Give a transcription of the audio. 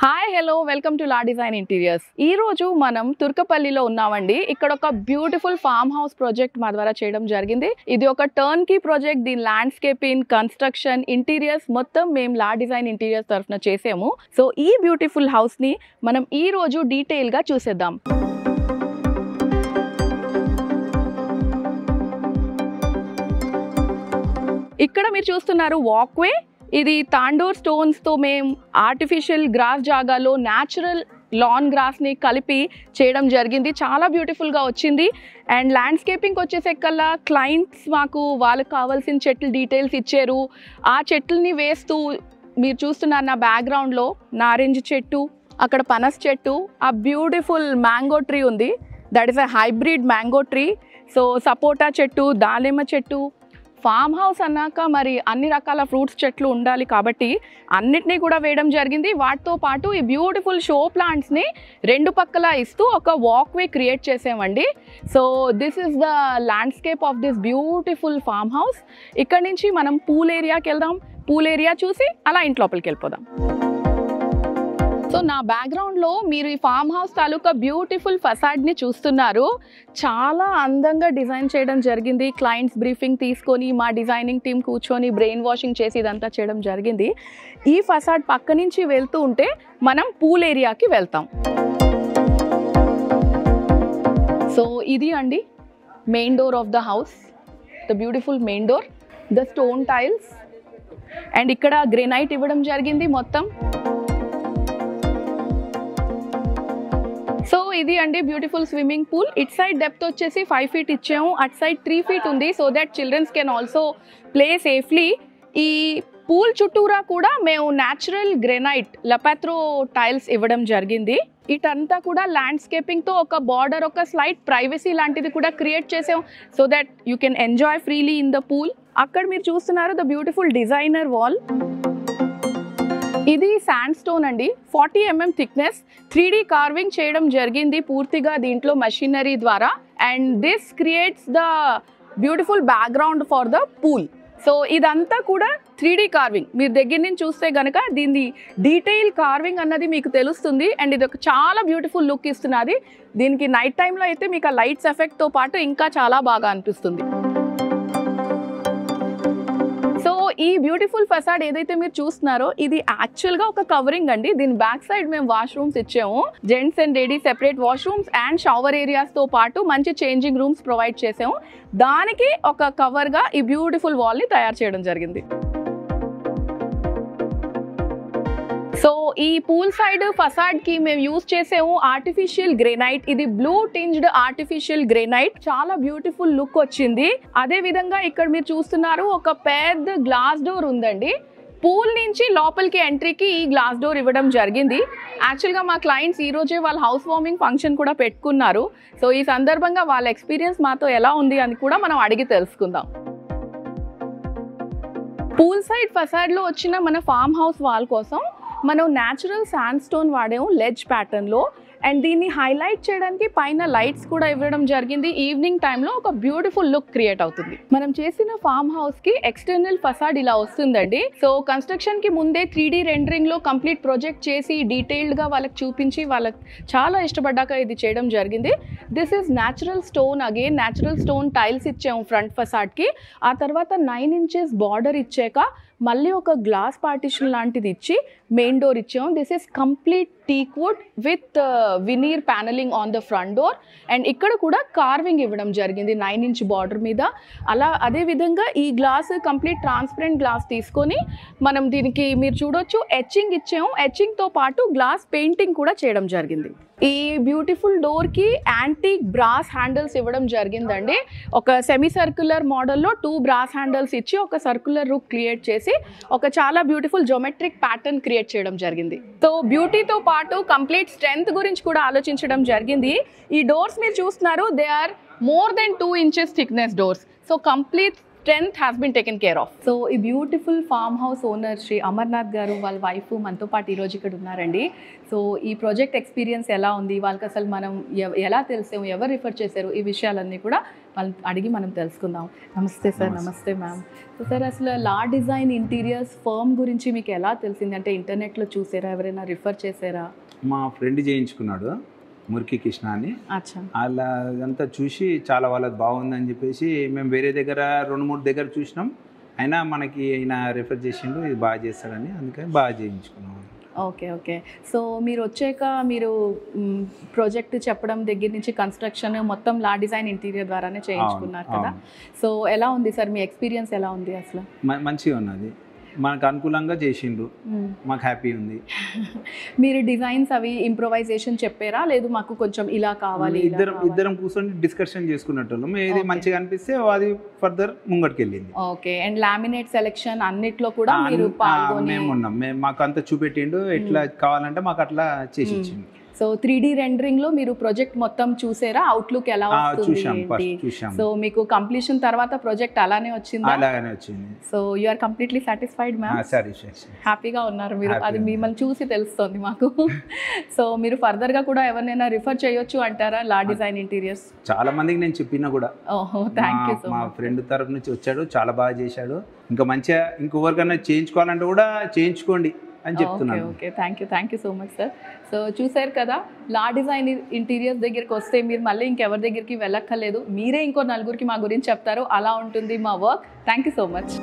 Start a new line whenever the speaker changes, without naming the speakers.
Hi hello welcome to law design interiors. ఈ రోజు మనం తుర్కపల్లిలో ఉన్నామండి. ఇక్కడ ఒక బ్యూటిఫుల్ ఫామ్ హౌస్ ప్రాజెక్ట్ మా ద్వారా చేయడం జరిగింది. ఇది ఒక టర్న్ కీ ప్రాజెక్ట్. దీని ల్యాండ్స్కేపింగ్, కన్స్ట్రక్షన్, ఇంటీరియర్స్ మొత్తం మేము లా డిజైన్ ఇంటీరియర్స్ తరఫున చేసాము. సో ఈ బ్యూటిఫుల్ హౌస్ ని మనం ఈ రోజు డీటెయిల్ గా చూసేద్దాం. ఇక్కడ మీరు చూస్తున్నారు వాక్వే. ఇది తాండూర్ స్టోన్స్ తో మేము ఆర్టిఫిషియల్ గ్రాస్ జాగాలో న్యాచురల్ లాన్ గ్రాస్ ని కలిపి చేయడం జరిగింది. చాలా బ్యూటిఫుల్ గా వచ్చింది. అండ్ ల్యాండ్స్కేపింగ్ వచ్చేసరికల్లా క్లయింట్స్ మాకు వాళ్ళకి కావాల్సిన చెట్లు డీటెయిల్స్ ఇచ్చారు. ఆ చెట్లని వేస్తూ మీరు చూస్తున్నారు నా బ్యాక్గ్రౌండ్లో నారింజ చెట్టు, అక్కడ పనస చెట్టు, ఆ బ్యూటిఫుల్ మ్యాంగో ట్రీ ఉంది. That is a hybrid mango tree. So సపోటా చెట్టు, దానిమ్మ చెట్టు. ఫామ్ హౌస్ అన్నాక మరి అన్ని రకాల ఫ్రూట్స్ చెట్లు ఉండాలి కాబట్టి అన్నిటినీ కూడా వేయడం జరిగింది. వాటితో పాటు ఈ బ్యూటిఫుల్ షో ప్లాంట్స్ని రెండు పక్కల ఇస్తూ ఒక వాక్వే క్రియేట్ చేసామండి. So this is the landscape of this beautiful farm house. ఇక్కడ నుంచి మనం పూల్ ఏరియాకి వెళ్దాం. పూల్ ఏరియా చూసి అలా ఇంటి లోపలికి వెళ్ళిపోదాం. సో నా బ్యాక్గ్రౌండ్లో మీరు ఈ ఫామ్ హౌస్ తాలూకా బ్యూటిఫుల్ ఫసాడ్ని చూస్తున్నారు. చాలా అందంగా డిజైన్ చేయడం జరిగింది. క్లయింట్స్ బ్రీఫింగ్ తీసుకొని మా డిజైనింగ్ టీం కూర్చొని బ్రెయిన్ వాషింగ్ చేసి ఇదంతా చేయడం జరిగింది. ఈ ఫసాడ్ పక్క నుంచి వెళ్తూ ఉంటే మనం పూల్ ఏరియాకి వెళ్తాం. సో ఇది అండి main door of the house. The beautiful main door, the stone tiles, and ఇక్కడ గ్రెనైట్ ఇవ్వడం జరిగింది మొత్తం. సో ఇది అండి beautiful swimming pool. It side depth వచ్చేసి 5 feet ఇచ్చాము, అట్ సైడ్ 3 feet ఉంది. So that childrens can also play safely. ఈ పూల్ చుట్టూరా కూడా మేము న్యాచురల్ గ్రెనైట్ లపాత్రో టైల్స్ ఇవ్వడం జరిగింది. ఇటంతా కూడా ల్యాండ్స్కేపింగ్తో ఒక బార్డర్, ఒక స్లైట్ ప్రైవసీ లాంటిది కూడా క్రియేట్ చేసాం so that you can enjoy freely in the pool. అక్కడ మీరు చూస్తున్నారు ద బ్యూటిఫుల్ డిజైనర్ వాల్. ఇది శాండ్ స్టోన్ అండి, 40 mm థిక్నెస్. 3D కార్వింగ్ చేయడం జరిగింది పూర్తిగా దీంట్లో మెషినరీ ద్వారా. And this creates the beautiful background for the pool. So ఇదంతా కూడా 3D కార్వింగ్. మీరు దగ్గర నుంచి చూస్తే కనుక దీని డీటెయిల్ కార్వింగ్ అన్నది మీకు తెలుస్తుంది. అండ్ ఇది ఒక చాలా బ్యూటిఫుల్ లుక్ ఇస్తున్నది. దీనికి నైట్ టైంలో అయితే మీకు ఆ లైట్స్ ఎఫెక్ట్తో పాటు ఇంకా చాలా బాగా అనిపిస్తుంది. సో ఈ బ్యూటిఫుల్ ఫసాడ్ ఏదైతే మీరు చూస్తున్నారో ఇది యాక్చువల్గా ఒక కవరింగ్ అండి. దీని బ్యాక్ సైడ్ మేము వాష్రూమ్స్ ఇచ్చాము. Gents and ladies separate washrooms and shower ఏరియాస్తో పాటు మంచి చేంజింగ్ రూమ్స్ ప్రొవైడ్ చేసాము. దానికి ఒక కవర్గా ఈ బ్యూటిఫుల్ వాల్ని తయారు చేయడం జరిగింది. సో ఈ పూల్ సైడ్ ఫసాడ్కి మేము యూజ్ చేసాము ఆర్టిఫిషియల్ గ్రెనైట్. ఇది బ్లూ టింజ్డ్ ఆర్టిఫిషియల్ గ్రెనైట్. చాలా బ్యూటిఫుల్ లుక్ వచ్చింది. అదే విధంగా ఇక్కడ మీరు చూస్తున్నారు ఒక పెద్ద గ్లాస్ డోర్ ఉందండి. పూల్ నుంచి లోపలికి ఎంట్రీకి ఈ గ్లాస్ డోర్ ఇవ్వడం జరిగింది. యాక్చువల్గా మా క్లయింట్స్ ఈ రోజే వాళ్ళ హౌస్ వార్మింగ్ ఫంక్షన్ కూడా పెట్టుకున్నారు. సో ఈ సందర్భంగా వాళ్ళ ఎక్స్పీరియన్స్ మాతో ఎలా ఉంది అని కూడా మనం అడిగి తెలుసుకుందాం. పూల్ సైడ్ ఫసాడ్లో వచ్చిన మన ఫామ్ హౌస్ వాల్ కోసం మనం న్యాచురల్ శాండ్ స్టోన్ వాడాము లెడ్జ్ ప్యాటర్న్లో. అండ్ దీన్ని హైలైట్ చేయడానికి పైన లైట్స్ కూడా ఇవ్వడం జరిగింది. ఈవినింగ్ టైంలో ఒక బ్యూటిఫుల్ లుక్ క్రియేట్ అవుతుంది. మనం చేసిన ఫామ్ హౌస్కి ఎక్స్టర్నల్ ఫసాడ్ ఇలా వస్తుందండి. సో కన్స్ట్రక్షన్కి ముందే 3D రెండరింగ్లో కంప్లీట్ ప్రాజెక్ట్ చేసి డీటెయిల్డ్గా వాళ్ళకి చూపించి వాళ్ళకి చాలా ఇష్టపడ్డాక ఇది చేయడం జరిగింది. This is natural stone. Again natural stone tiles ఇచ్చాము ఫ్రంట్ ఫసాడ్కి. ఆ తర్వాత 9 inches బార్డర్ ఇచ్చాక మళ్ళీ ఒక గ్లాస్ పార్టిషన్ లాంటిది ఇచ్చి మెయిన్ డోర్ ఇచ్చాము. This is complete teak wood with veneer panelling on the front door. And ఇక్కడ కూడా కార్వింగ్ ఇవ్వడం జరిగింది 9 inch బార్డర్ మీద. అదేవిధంగా ఈ గ్లాస్ కంప్లీట్ ట్రాన్స్పరెంట్ గ్లాస్ తీసుకొని మనం దీనికి మీరు చూడొచ్చు ఎచ్చింగ్ ఇచ్చాము. ఎచ్చింగ్తో పాటు గ్లాస్ పెయింటింగ్ కూడా చేయడం జరిగింది. ఈ బ్యూటిఫుల్ డోర్కి యాంటీక్ బ్రాస్ హ్యాండిల్స్ ఇవ్వడం జరిగిందండి. ఒక సెమీ సర్క్యులర్ మోడల్లో 2 బ్రాస్ హ్యాండిల్స్ ఇచ్చి ఒక సర్క్యులర్ రుక్ క్రియేట్ చేసి ఒక చాలా బ్యూటిఫుల్ జోమెట్రిక్ ప్యాటర్న్ క్రియేట్ చేయడం జరిగింది. సో బ్యూటీతో పాటు కంప్లీట్ స్ట్రెంగ్త్ గురించి కూడా ఆలోచించడం జరిగింది. ఈ డోర్స్ మీరు చూస్తున్నారు, they are more than 2 inches thickness doors. So complete 10th has been taken care of. So ఈ beautiful farm house owner Shri Amarnath గారు వాళ్ళ వైఫ్ మనతో పాటు ఈరోజు ఇక్కడ ఉన్నారండి. సో ఈ ప్రాజెక్ట్ ఎక్స్పీరియన్స్ ఎలా ఉంది, వాళ్ళకి అసలు మనం ఎలా తెలిసాము, ఎవరు రిఫర్ చేశారు, ఈ విషయాలన్నీ కూడా వాళ్ళు అడిగి మనం తెలుసుకుందాం. నమస్తే సార్. నమస్తే మ్యామ్. సో సార్, అసలు లా డిజైన్ ఇంటీరియర్స్ ఫర్మ్ గురించి మీకు ఎలా తెలిసింది? అంటే ఇంటర్నెట్లో చూసారా, ఎవరైనా రిఫర్ చేశారా?
మా ఫ్రెండ్ చేయించుకున్నాడు, మురికి కృష్ణ అని. అలా అదంతా చూసి చాలా వాళ్ళది బాగుందని చెప్పేసి మేము వేరే దగ్గర 2-3 దగ్గర చూసినాం. అయినా మనకి ఆయన రెఫర్ చేసిండు, ఇది బాగా చేస్తాడని, అందుకని బాగా చేయించుకున్నాం.
Okay okay. సో మీరు వచ్చాక మీరు ప్రాజెక్ట్ చెప్పడం దగ్గర నుంచి కన్స్ట్రక్షన్ మొత్తం లా డిజైన్ ఇంటీరియర్ ద్వారానే చేయించుకున్నారు కదా. సో ఎలా ఉంది సార్ మీ ఎక్స్పీరియన్స్? ఎలా ఉంది అసలు?
మంచిగా ఉన్నది, మనకు అనుకూలంగా చేసిండు, మాకు హ్యాపీ ఉంది.
మీరు డిజైన్స్ అవి ఇంప్రొవైజేషన్ చెప్పారా, లేదు మాకు కొంచెం ఇలా కావాలి?
ఇద్దరం కూర్చొని డిస్కషన్ చేసుకున్నట్టు ఏది మంచిగా అనిపిస్తే అది ఫర్దర్ ముంగటికి వెళ్ళింది.
ఓకే. అండ్ లామినేట్ సెలెక్షన్ అన్నిట్లో కూడా మీరు పాల్గొని
మేము ఉన్నాం. మాకు అంతా చూపెట్టిండు, ఎట్లా కావాలంటే మాకు అట్లా చేసి ఇచ్చిండు.
సో 3D రెండరింగ్ లో మీరు ప్రాజెక్ట్ మొత్తం చూసారా? అవుట్లుక్ ఎలా వస్తుంది? సో మీకు కంప్లీషన్ తర్వాత ప్రాజెక్ట్ అలానే వచ్చింది?
అలానే వచ్చింది.
So you are completely satisfied ma'am? హ్యాపీగా ఉన్నారు మీరు? అది మిమ్మల్ని చూసి తెలుస్తుంది మాకు. సో మీరు ఫర్దర్ గా కూడా ఎవరినైనా రిఫర్ చేయొచ్చు అంటారా లా డిజైన్ ఇంటీరియర్స్?
చాలా మందికి నేను చెప్పినా కూడా.
ఓహో, థ్యాంక్ యూ సో మచ్.
మా ఫ్రెండ్ తరఫు నుంచి వచ్చాడు, చాలా బాగా చేశాడు. ఇంకా మంచిగా ఇంకొకరికైనా చేయించుకోవాలంటే కూడా చేయించుకోండి అని చెప్తున్నాను.
Okay, thank you so much sir. So చూసారు కదా, లా డిజైన్ ఇంటీరియర్స్ దగ్గరికి వస్తే మీరు మళ్ళీ ఇంకెవరి దగ్గరికి వెళ్ళక్కర్లేదు, మీరే ఇంకో నలుగురికి మా గురించి చెప్తారు. అలా ఉంటుంది మా work. Thank you so much.